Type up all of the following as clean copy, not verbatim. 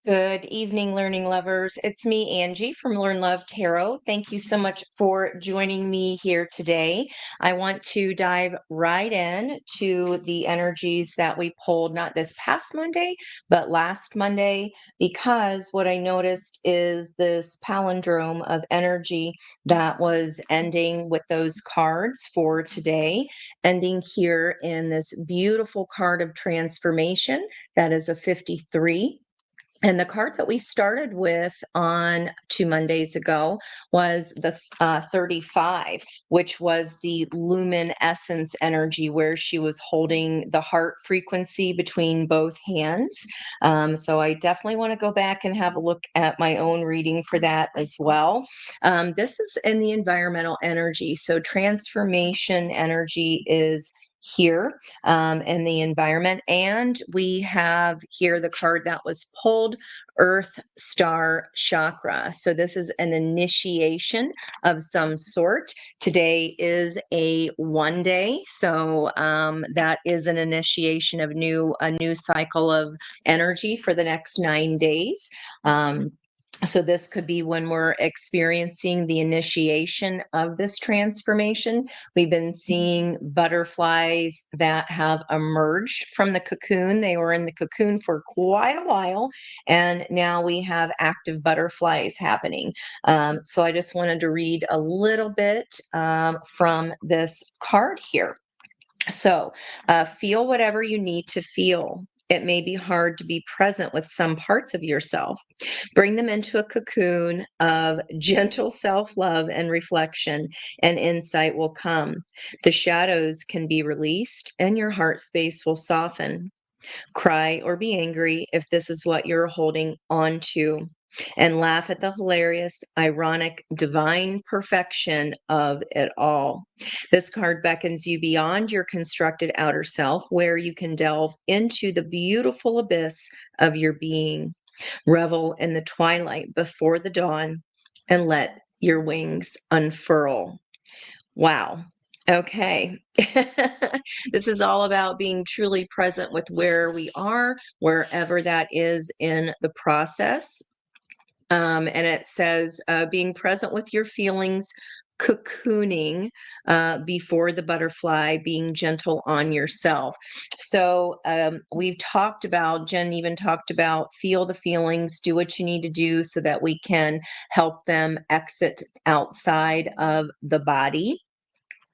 Good evening, learning lovers. It's me, Angie from Learn Love Tarot. Thank you so much for joining me here today. I want to dive right in to the energies that we pulled not this past Monday, but last Monday, because what I noticed is this palindrome of energy that was ending with those cards for today, ending here in this beautiful card of transformation that is a 53. And the card that we started with on 2 Mondays ago was the 35, which was the luminescence energy, where she was holding the heart frequency between both hands. So I definitely want to go back and have a look at my own reading for that as well. This is in the environmental energy. So transformation energy is here in the environment. And we have here the card that was pulled, Earth Star Chakra. So this is an initiation of some sort. Today is a 1 day. So that is an initiation of a new cycle of energy for the next 9 days. So this could be when we're experiencing the initiation of this transformation. We've been seeing butterflies that have emerged from the cocoon. They were in the cocoon for quite a while, and now we have active butterflies happening. So I just wanted to read a little bit from this card here. So feel whatever you need to feel. It may be hard to be present with some parts of yourself. Bring them into a cocoon of gentle self love and reflection, and insight will come. The shadows can be released, and your heart space will soften. Cry or be angry if this is what you're holding on to, and laugh at the hilarious, ironic, divine perfection of it all. This card beckons you beyond your constructed outer self, where you can delve into the beautiful abyss of your being. Revel in the twilight before the dawn, and let your wings unfurl. Wow. Okay. This is all about being truly present with where we are, wherever that is in the process. And it says being present with your feelings, cocooning before the butterfly, being gentle on yourself. So we've talked about, Jen even talked about, feel the feelings, do what you need to do so that we can help them exit outside of the body.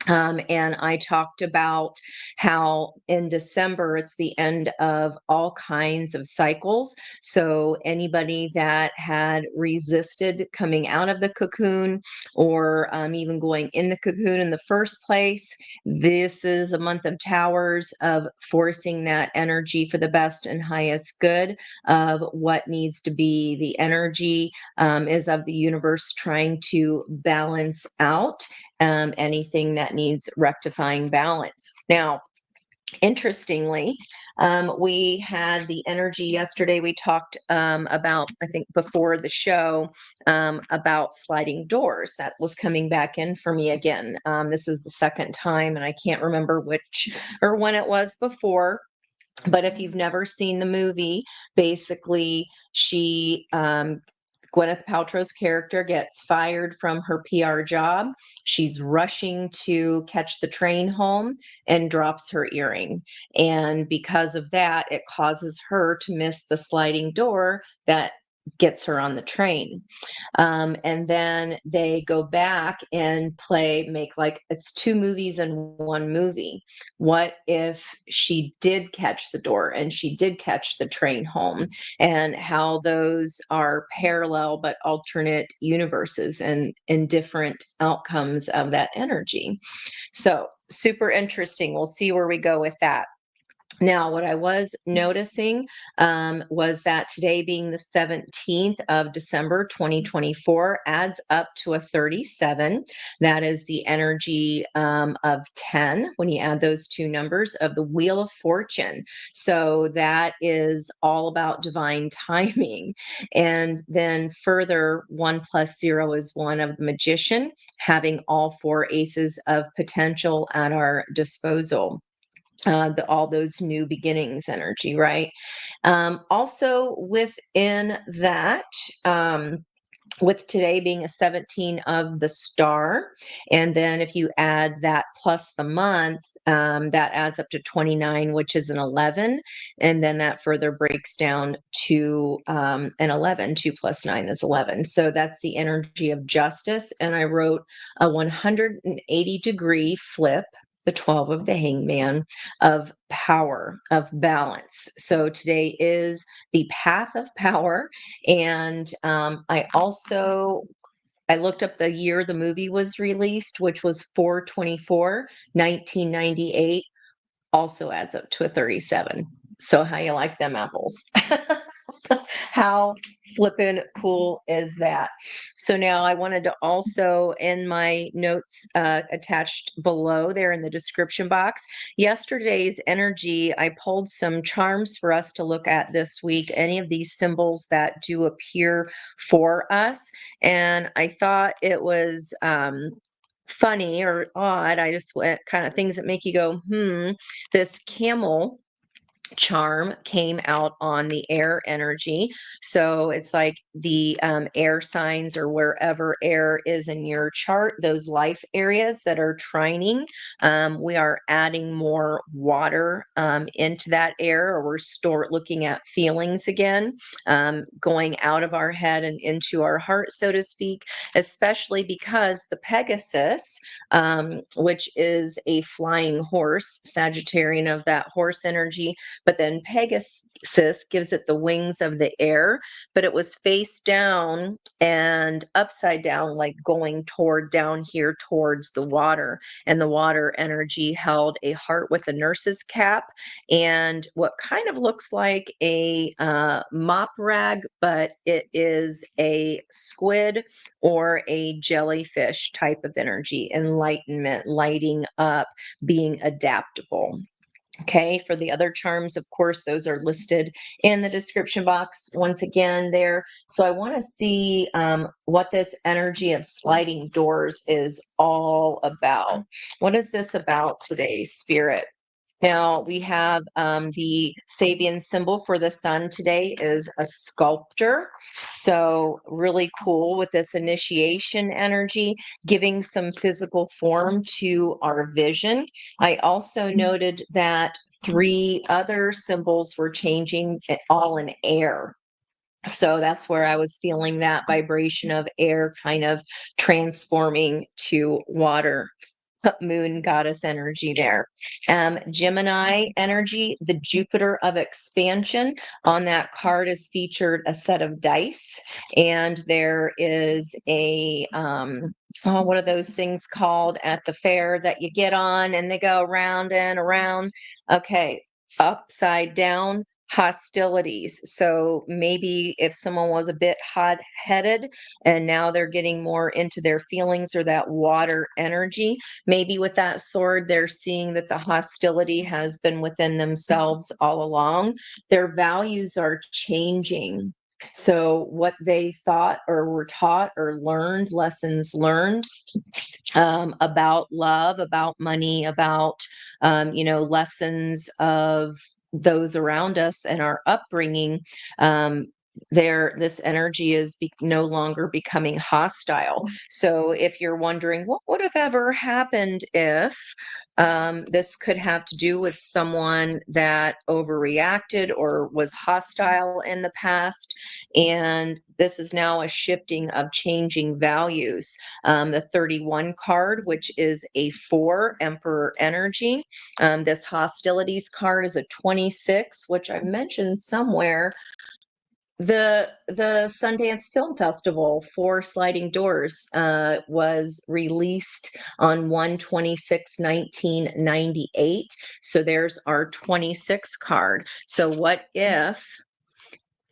And I talked about how in December, it's the end of all kinds of cycles. So anybody that had resisted coming out of the cocoon, or even going in the cocoon in the first place, this is a month of towers, of forcing that energy for the best and highest good of what needs to be. The energy is of the universe trying to balance out anything that needs rectifying balance. Now, interestingly, we had the energy yesterday. We talked about, I think before the show, about sliding doors. That was coming back in for me again. This is the second time, and I can't remember which or when it was before. But if you've never seen the movie, basically, Gwyneth Paltrow's character gets fired from her PR job. She's rushing to catch the train home and drops her earring. And because of that, it causes her to miss the sliding door that gets her on the train. And then they go back and make like it's two movies in one movie. What if she did catch the door and she did catch the train home, and how those are parallel but alternate universes and different outcomes of that energy. So super interesting. We'll see where we go with that. Now, what I was noticing was that today being the 17th of December, 2024, adds up to a 37. That is the energy of 10 when you add those two numbers of the Wheel of Fortune. So that is all about divine timing. And then further, 1 plus 0 is 1 of the Magician, having all four aces of potential at our disposal. all those new beginnings energy, right? Also within that, with today being a 17 of the star, and then if you add that plus the month, that adds up to 29, which is an 11, and then that further breaks down to an 11. 2 plus 9 is 11. So that's the energy of justice, and I wrote a 180-degree flip, the 12 of the hangman, of power, of balance. So today is the path of power. And I looked up the year the movie was released, which was 4/24, 1998, also adds up to a 37. So how you like them apples? How flippin' cool is that? So now I wanted to also, in my notes attached below there in the description box, yesterday's energy, I pulled some charms for us to look at this week, any of these symbols that do appear for us. And I thought it was funny or odd. I just went kind of things that make you go, this camel charm came out on the air energy. So it's like the air signs, or wherever air is in your chart, those life areas that are trining, we are adding more water into that air, or we're looking at feelings again, going out of our head and into our heart, so to speak, especially because the Pegasus, which is a flying horse, Sagittarian of that horse energy, but then Pegasus gives it the wings of the air, but it was face down and upside down, like going down here towards the water. And the water energy held a heart with a nurse's cap and what kind of looks like a mop rag, but it is a squid or a jellyfish type of energy, enlightenment, lighting up, being adaptable. Okay, for the other charms, of course, those are listed in the description box once again there. So I want to see what this energy of sliding doors is all about. What is this about today, Spirit? Now we have the Sabian symbol for the sun today is a sculptor. So really cool with this initiation energy, giving some physical form to our vision. I also noted that 3 other symbols were changing all in air. So that's where I was feeling that vibration of air kind of transforming to water. Moon goddess energy there. Gemini energy, the Jupiter of expansion. On that card is featured a set of dice, and there is a what are those things called at the fair that you get on and they go around and around? Okay, upside down hostilities. So maybe if someone was a bit hot-headed and now they're getting more into their feelings or that water energy, maybe with that sword, they're seeing that the hostility has been within themselves all along. Their values are changing. So, what they thought or were taught or learned, lessons learned about love, about money, about, lessons of those around us and our upbringing, this energy is no longer becoming hostile. So if you're wondering what would have ever happened if, this could have to do with someone that overreacted or was hostile in the past, and this is now a shifting of changing values. The 31 card, which is a 4 Emperor energy. This hostilities card is a 26, which I mentioned somewhere. The Sundance Film Festival for Sliding Doors was released on 1/26/1998. So there's our 26 card. So what if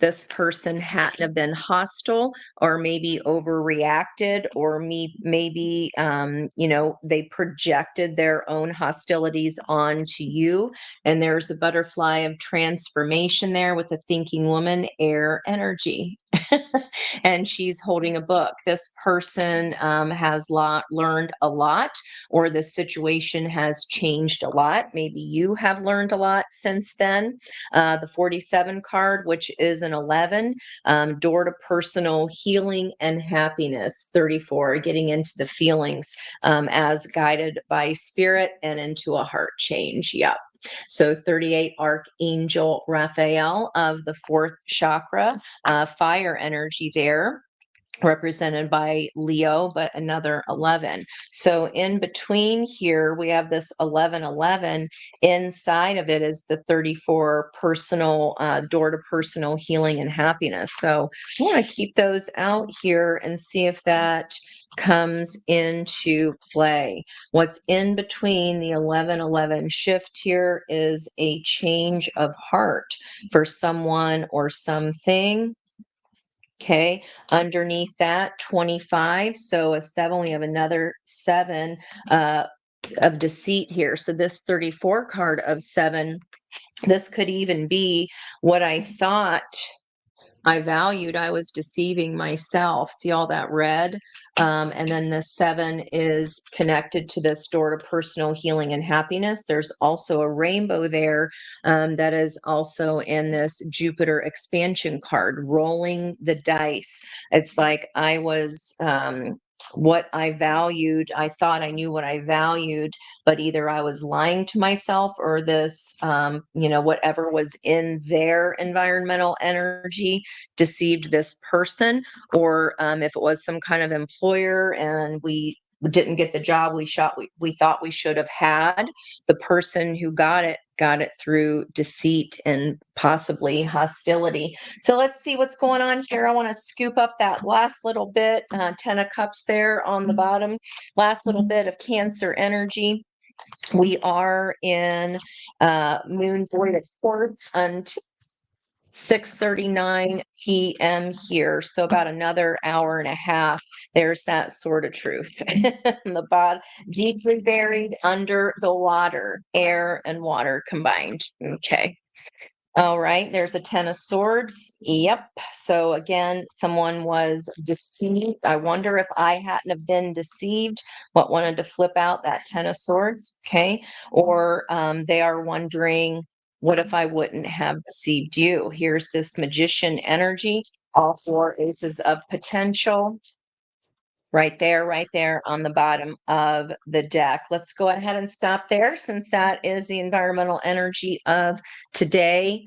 this person hadn't have been hostile or maybe overreacted, or maybe they projected their own hostilities onto you? And there's a butterfly of transformation there with a thinking woman, air energy. and she's holding a book. This person has learned a lot, or the situation has changed a lot. Maybe you have learned a lot since then. The 47 card, which is an 11, door to personal healing and happiness. 34, getting into the feelings as guided by spirit and into a heart change. Yep. So 38, Archangel Raphael of the fourth chakra, fire energy there, represented by Leo, but another 11. So in between here, we have this 1111. Inside of it is the 34 personal, door to personal healing and happiness. So I want to keep those out here and see if that comes into play. What's in between the 1111 shift here is a change of heart for someone or something. Okay, underneath that, 25. So a 7, we have another 7 uh, of deceit here. So this 34 card of 7, this could even be what I thought I valued. I was deceiving myself. See all that red? And then the 7 is connected to this door to personal healing and happiness. There's also a rainbow there that is also in this Jupiter expansion card, rolling the dice. It's like I was. What I valued, I thought I knew what I valued, but either I was lying to myself or this, whatever was in their environmental energy deceived this person, or if it was some kind of employer and we didn't get the job we thought we should have had, the person who got it through deceit and possibly hostility. So let's see what's going on here. I want to scoop up that last little bit, 10 of cups there on the bottom, last little bit of Cancer energy. We are in moon void of quartz until 6:39 p.m. here, so about another hour and a half. There's that sort of truth. The bottom, deeply buried under the water, air and water combined. Okay. All right, there's a 10 of swords. Yep. So again, someone was deceived. I wonder if I hadn't have been deceived, what wanted to flip out that 10 of swords. Okay. Or they are wondering, what if I wouldn't have deceived you? Here's this magician energy, all 4 aces of potential. Right there on the bottom of the deck. Let's go ahead and stop there since that is the environmental energy of today.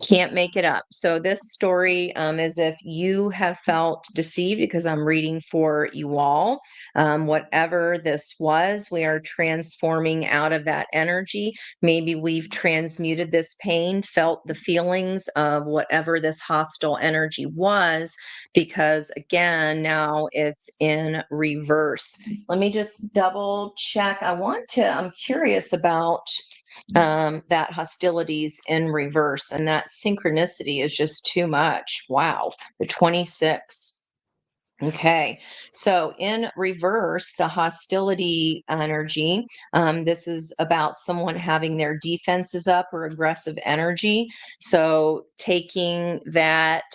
Can't make it up. So this story is if you have felt deceived, because I'm reading for you all, whatever this was, we are transforming out of that energy. Maybe we've transmuted this pain, felt the feelings of whatever this hostile energy was, because again, now it's in reverse. Let me just double check. I'm curious about that hostilities in reverse, and that synchronicity is just too much. Wow, the 26. Okay, so in reverse, the hostility energy, this is about someone having their defenses up or aggressive energy. So taking that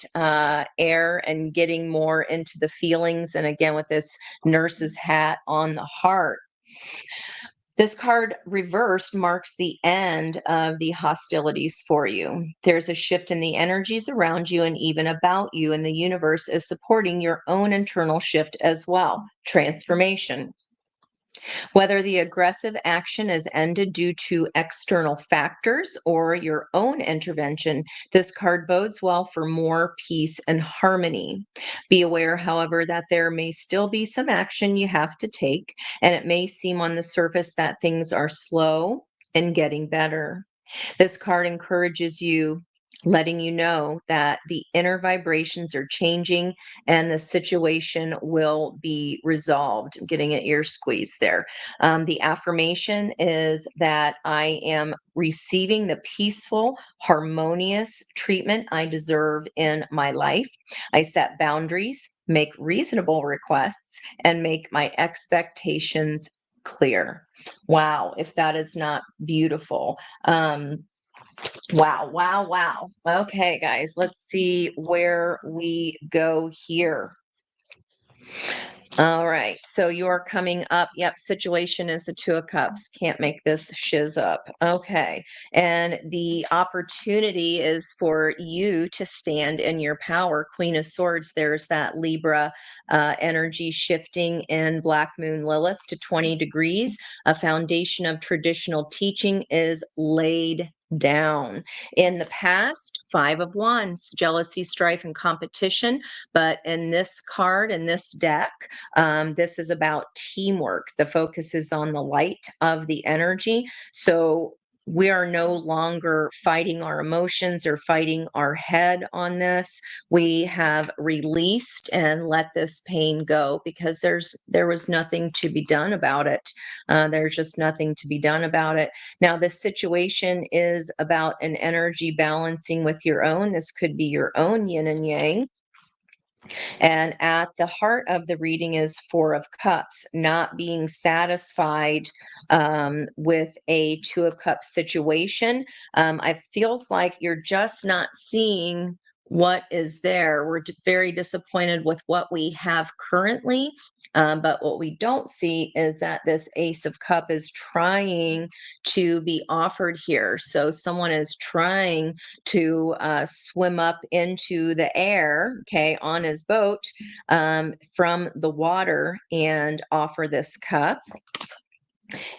air and getting more into the feelings. And again, with this nurse's hat on the heart. This card reversed marks the end of the hostilities for you. There's a shift in the energies around you and even about you, and the universe is supporting your own internal shift as well. Transformation. Whether the aggressive action is ended due to external factors or your own intervention, this card bodes well for more peace and harmony. Be aware, however, that there may still be some action you have to take, and it may seem on the surface that things are slow and getting better. This card encourages you, letting you know that the inner vibrations are changing and the situation will be resolved. I'm getting an ear squeeze there. The affirmation is that I am receiving the peaceful, harmonious treatment I deserve in my life. I set boundaries, make reasonable requests, and make my expectations clear. Wow, if that is not beautiful. Wow, wow, wow. Okay, guys, let's see where we go here. All right. So you're coming up. Yep. Situation is the Two of Cups. Can't make this shiz up. Okay. And the opportunity is for you to stand in your power. Queen of Swords. There's that Libra energy shifting in Black Moon Lilith to 20 degrees. A foundation of traditional teaching is laid down. In the past, Five of Wands, jealousy, strife, and competition. But in this card, in this deck, this is about teamwork. The focus is on the light of the energy. So we are no longer fighting our emotions or fighting our head on this. We have released and let this pain go because there was nothing to be done about it. There's just nothing to be done about it. Now, this situation is about an energy balancing with your own. This could be your own yin and yang. And at the heart of the reading is Four of Cups, not being satisfied with a Two of Cups situation. It feels like you're just not seeing what is there. We're very disappointed with what we have currently. But what we don't see is that this Ace of Cup is trying to be offered here. So someone is trying to swim up into the air, okay, on his boat from the water and offer this cup.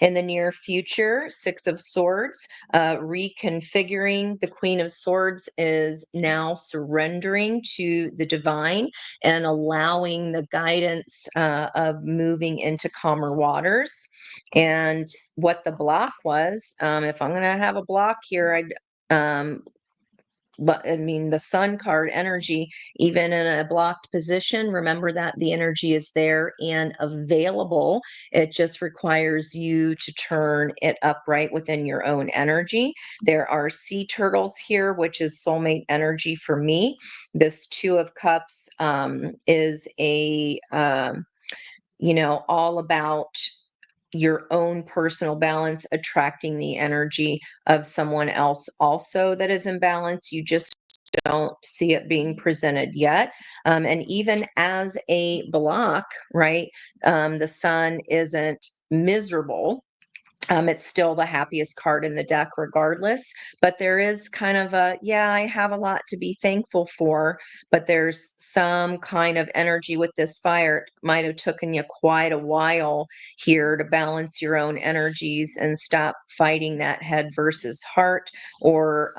In the near future, Six of Swords, reconfiguring. The Queen of Swords is now surrendering to the divine and allowing the guidance of moving into calmer waters. And what the block was, if I'm going to have a block here, but I mean, the sun card energy, even in a blocked position, remember that the energy is there and available. It just requires you to turn it upright within your own energy. There are sea turtles here, which is soulmate energy for me. This Two of Cups is all about your own personal balance, attracting the energy of someone else also that is in balance. You just don't see it being presented yet. And even as a block, right, the sun isn't miserable. It's still the happiest card in the deck, regardless. But there is kind of I have a lot to be thankful for, but there's some kind of energy with this fire. It might have taken you quite a while here to balance your own energies and stop fighting that head versus heart, or,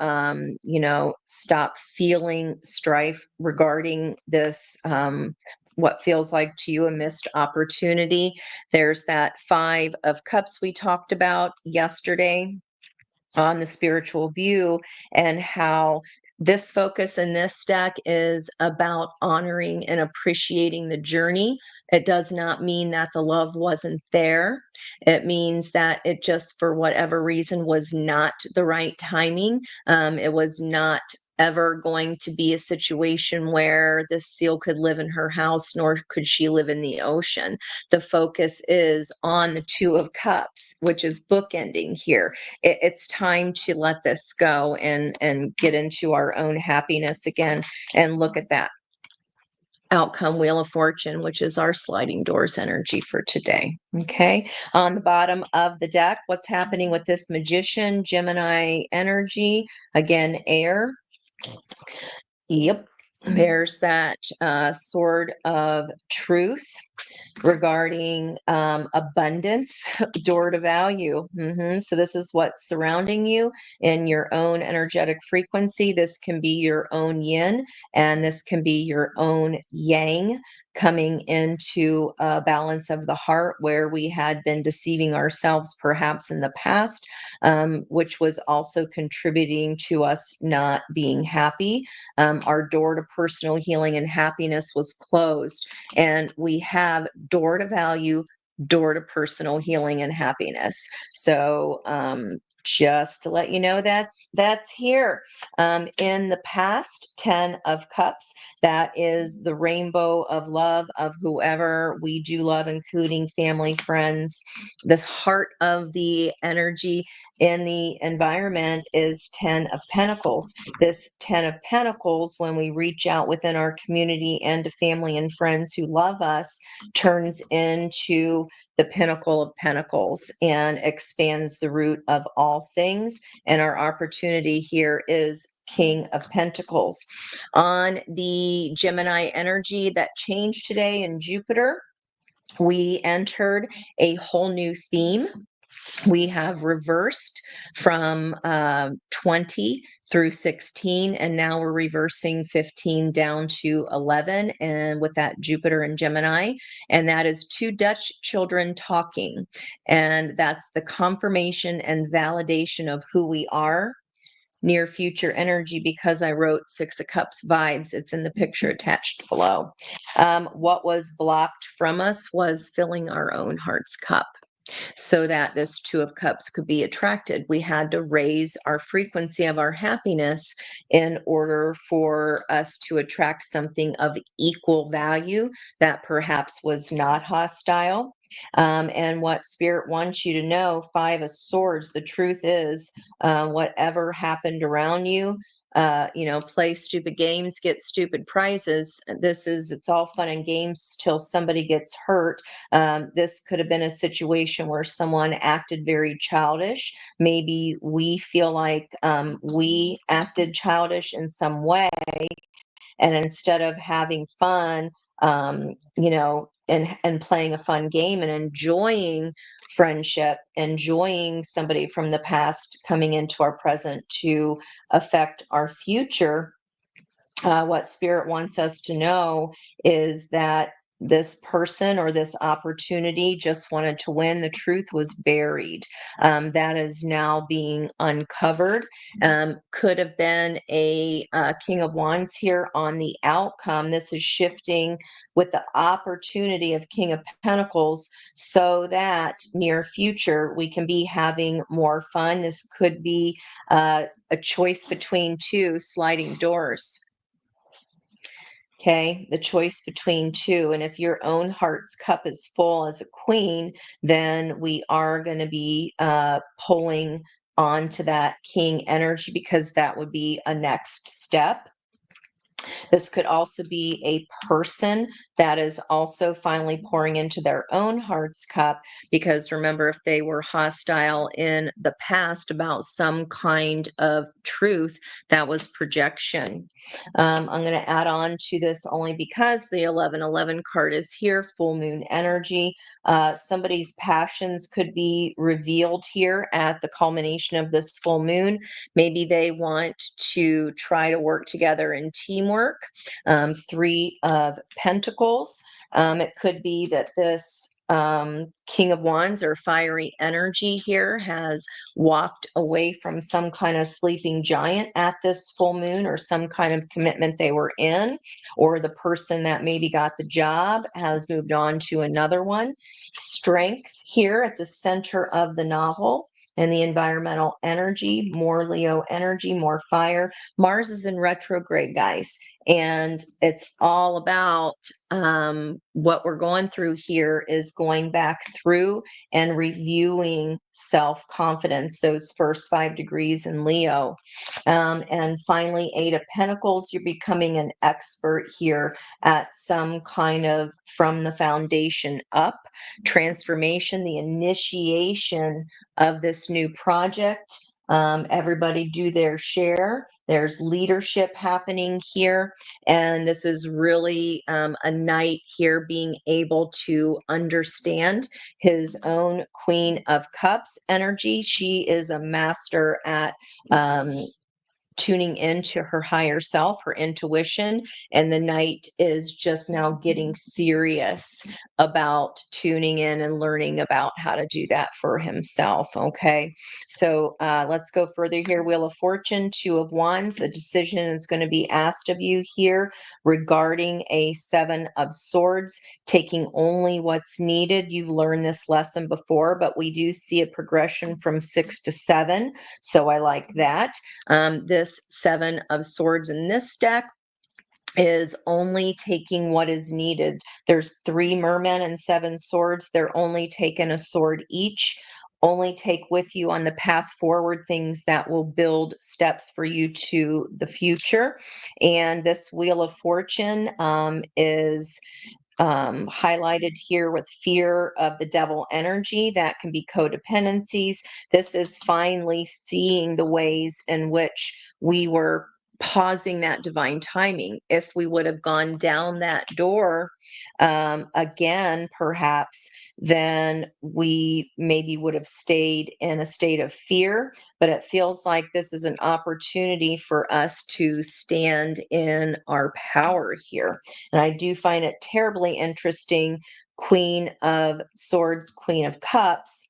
stop feeling strife regarding this. What feels like to you a missed opportunity. There's that Five of Cups we talked about yesterday on the spiritual view, and how this focus in this deck is about honoring and appreciating the journey. It does not mean that the love wasn't there. It means that it just, for whatever reason, was not the right timing. It was not ever going to be a situation where this seal could live in her house, nor could she live in the ocean. The focus is on the Two of Cups, which is bookending here. It's time to let this go and get into our own happiness again, and look at that outcome Wheel of Fortune, which is our sliding doors energy for today. Okay. On the bottom of the deck, what's happening with this Magician, Gemini energy? Again, air. Yep. There's that sword of truth regarding abundance, door to value. So this is what's surrounding you in your own energetic frequency. This can be your own yin, and this can be your own yang, coming into a balance of the heart where we had been deceiving ourselves perhaps in the past, which was also contributing to us not being happy. Our door to personal healing and happiness was closed, and we have door to value, door to personal healing and happiness. So Just to let you know, that's here. In the past, 10 of cups, that is the rainbow of love of whoever we do love, including family, friends. The heart of the energy in the environment is 10 of pentacles. This 10 of pentacles, when we reach out within our community and to family and friends who love us, turns into the pinnacle of pentacles and expands the root of all things. And our opportunity here is King of Pentacles. On the Gemini energy that changed today in Jupiter, we entered a whole new theme. We have reversed from 20 through 16, and now we're reversing 15 down to 11, and with that Jupiter and Gemini, and that is two Dutch children talking, and that's the confirmation and validation of who we are. Near future energy, because I wrote Six of Cups vibes. It's in the picture attached below. What was blocked from us was filling our own heart's cup, so that this Two of Cups could be attracted. We had to raise our frequency of our happiness in order for us to attract something of equal value that perhaps was not hostile. And what Spirit wants you to know, Five of Swords, the truth is, whatever happened around you, play stupid games, get stupid prizes. It's all fun and games till somebody gets hurt. This could have been a situation where someone acted very childish. Maybe we feel like we acted childish in some way. And instead of having fun, and playing a fun game and enjoying friendship, enjoying somebody from the past coming into our present to affect our future, what Spirit wants us to know is that this person or this opportunity just wanted to win. The truth was buried. That is now being uncovered. Could have been a King of Wands here on the outcome. This is shifting with the opportunity of King of Pentacles, so that near future we can be having more fun. This could be a choice between two sliding doors. Okay, the choice between two. And if your own heart's cup is full as a queen, then we are going to be pulling on to that king energy, because that would be a next step. This could also be a person that is also finally pouring into their own heart's cup, because remember, if they were hostile in the past about some kind of truth, that was projection. I'm going to add on to this only because the 1111 card is here, full moon energy. Somebody's passions could be revealed here at the culmination of this full moon. Maybe they want to try to work together in teamwork. Three of Pentacles. It could be that this King of Wands or fiery energy here has walked away from some kind of sleeping giant at this full moon, or some kind of commitment they were in, or the person that maybe got the job has moved on to another one. Strength here at the center of the novel. And the environmental energy, more Leo energy, more fire. Mars is in retrograde, guys. And it's all about what we're going through here is going back through and reviewing self-confidence, those first 5 degrees in Leo. And finally, Eight of Pentacles, you're becoming an expert here at some kind of from the foundation up transformation, the initiation of this new project. Everybody do their share. There's leadership happening here. And this is really a knight here being able to understand his own Queen of Cups energy. She is a master at tuning into her higher self, her intuition, and the knight is just now getting serious about tuning in and learning about how to do that for himself. Okay, so let's go further here. Wheel of Fortune, Two of Wands. A decision is going to be asked of you here regarding a Seven of Swords. taking only what's needed. You've learned this lesson before, but we do see a progression from 6 to 7. So I like that. This 7 of Swords in this deck is only taking what is needed. There's 3 mermen and 7 swords. They're only taking a sword each. Only take with you on the path forward things that will build steps for you to the future. And this Wheel of Fortune is highlighted here with fear of the devil energy. That can be codependencies. This is finally seeing the ways in which we were pausing that divine timing. If we would have gone down that door again, perhaps, then we maybe would have stayed in a state of fear. But it feels like this is an opportunity for us to stand in our power here. And I do find it terribly interesting. Queen of Swords, Queen of Cups,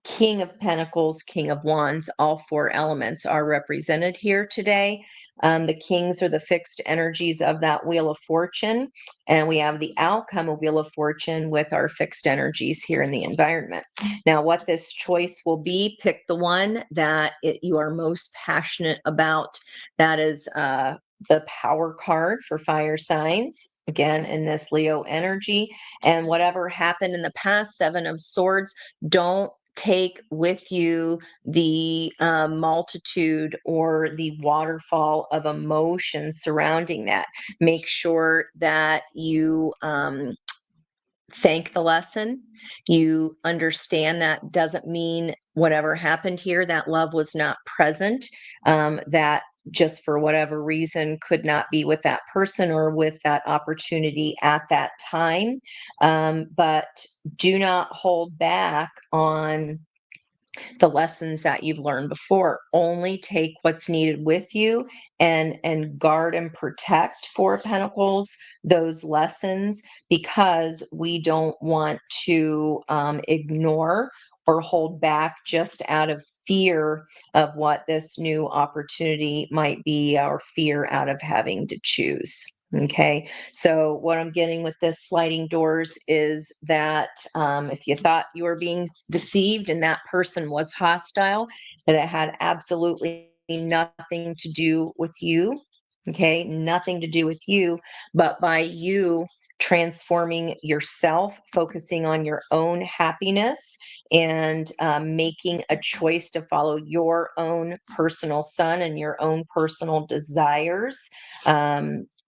King of Pentacles, King of Wands, all 4 elements are represented here today. The kings are the fixed energies of that Wheel of Fortune, and we have the outcome of Wheel of Fortune with our fixed energies here in the environment. Now, what this choice will be, pick the one that you are most passionate about. That is the Power card for fire signs, again, in this Leo energy. And whatever happened in the past, 7 of Swords, don't take with you the multitude or the waterfall of emotion surrounding that. Make sure that you thank the lesson. You understand that doesn't mean whatever happened here, that love was not present, that just for whatever reason could not be with that person or with that opportunity at that time. But do not hold back on the lessons that you've learned before. Only take what's needed with you, and guard and protect, 4 of Pentacles, those lessons, because we don't want to ignore or hold back just out of fear of what this new opportunity might be, or fear out of having to choose. Okay, so what I'm getting with this sliding doors is that if you thought you were being deceived and that person was hostile, that it had absolutely nothing to do with you. Okay, nothing to do with you, but by you transforming yourself, focusing on your own happiness, and making a choice to follow your own personal sun and your own personal desires.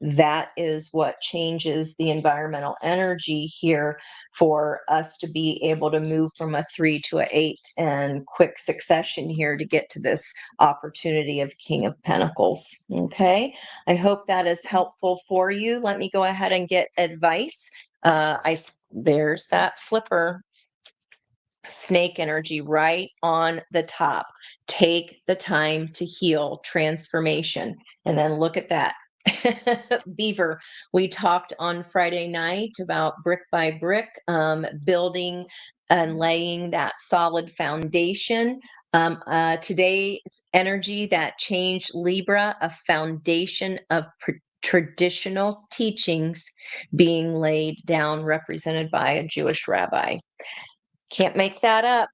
That is what changes the environmental energy here for us to be able to move from a 3 to a 8 in quick succession here to get to this opportunity of King of Pentacles. Okay, I hope that is helpful for you. Let me go ahead and get advice. There's that flipper. Snake energy right on the top. Take the time to heal, transformation. And then look at that. Beaver, we talked on Friday night about brick by brick, building and laying that solid foundation. Today's energy that changed Libra, a foundation of traditional teachings being laid down, represented by a Jewish rabbi. Can't make that up.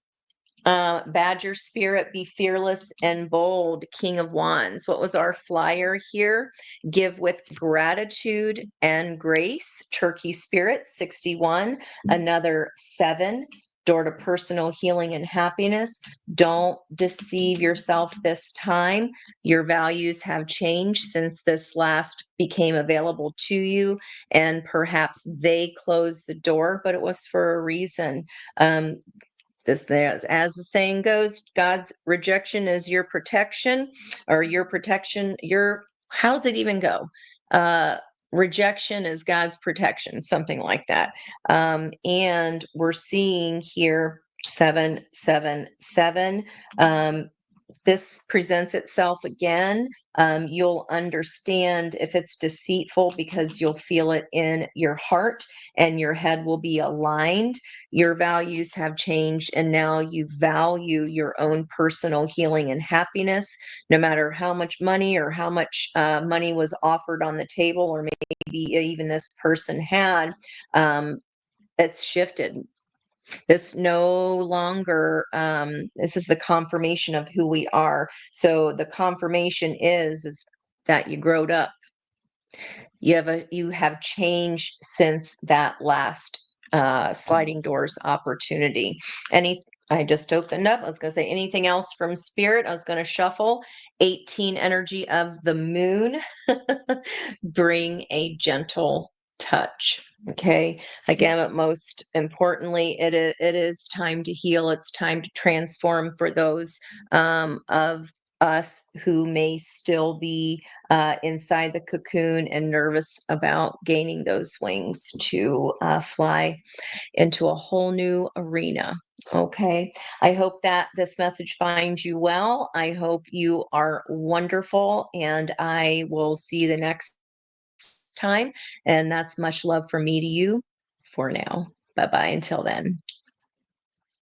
Badger spirit, be fearless and bold. King of Wands. What was our flyer here? Give with gratitude and grace. Turkey spirit, 61. Another 7. Door to personal healing and happiness. Don't deceive yourself this time. Your values have changed since this last became available to you, and perhaps they closed the door, but it was for a reason. As the saying goes, God's rejection is your protection, or your protection, how does it even go? Uh, Rejection is God's protection, something like that. And we're seeing here 777. This presents itself again. You'll understand if it's deceitful because you'll feel it in your heart, and your head will be aligned. Your values have changed, and now you value your own personal healing and happiness, no matter how much money or how much money was offered on the table, or maybe even this person had. It's shifted. This no longer, this is the confirmation of who we are. So the confirmation is that you growed up. You have changed since that last sliding doors opportunity. Any I just opened up. I was going to say anything else from spirit. I was going to shuffle 18 energy of the moon. Bring a gentle touch. Okay. Again, but most importantly, it is time to heal. It's time to transform for those of us who may still be inside the cocoon and nervous about gaining those wings to fly into a whole new arena. Okay. I hope that this message finds you well. I hope you are wonderful, and I will see you the next time. And that's much love from me to you for now. Bye bye until then.